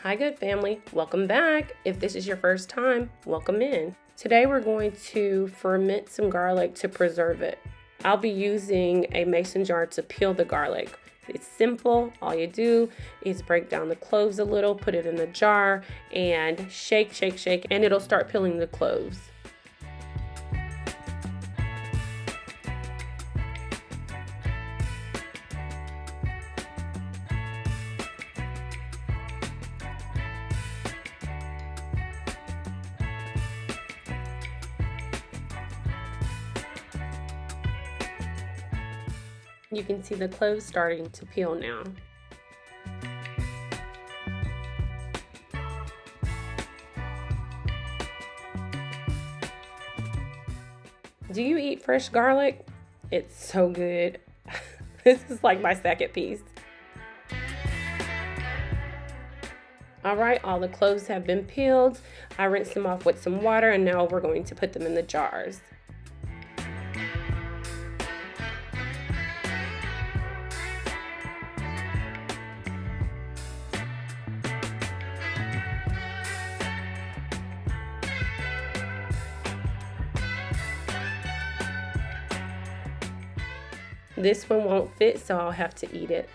Hi, good family. Welcome back. If this is your first time, welcome in. Today we're going to ferment some garlic to preserve it. I'll be using a mason jar to peel the garlic. It's simple. All you do is break down the cloves a little, put it in the jar, and shake, and it'll start peeling the cloves. You can see the cloves starting to peel now. Do you eat fresh garlic? It's so good. This is like my second piece. All right, all the cloves have been peeled. I rinsed them off with some water, and now we're going to put them in the jars. This one won't fit, so I'll have to eat it.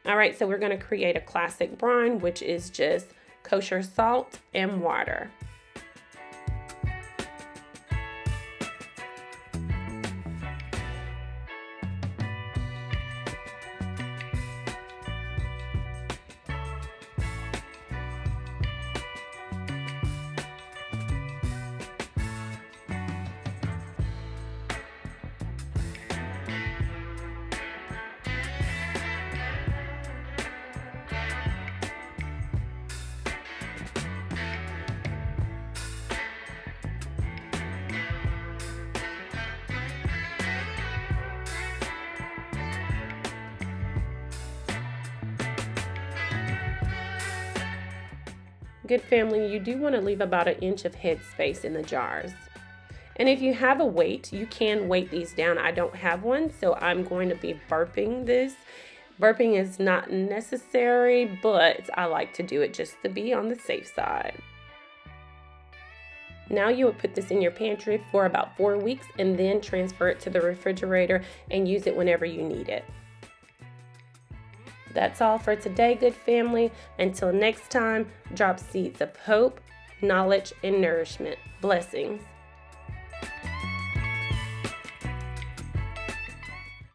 All right, so we're gonna create a classic brine, which is just kosher salt and water. Good family, you do want to leave about 1 inch of head space in the jars. And if you have a weight, you can weight these down. I don't have one, so I'm going to be burping this. Burping is not necessary, but I like to do it just to be on the safe side. Now you will put this in your pantry for about 4 weeks and then transfer it to the refrigerator and use it whenever you need it. That's all for today, good family. Until next time, drop seeds of hope, knowledge, and nourishment. Blessings.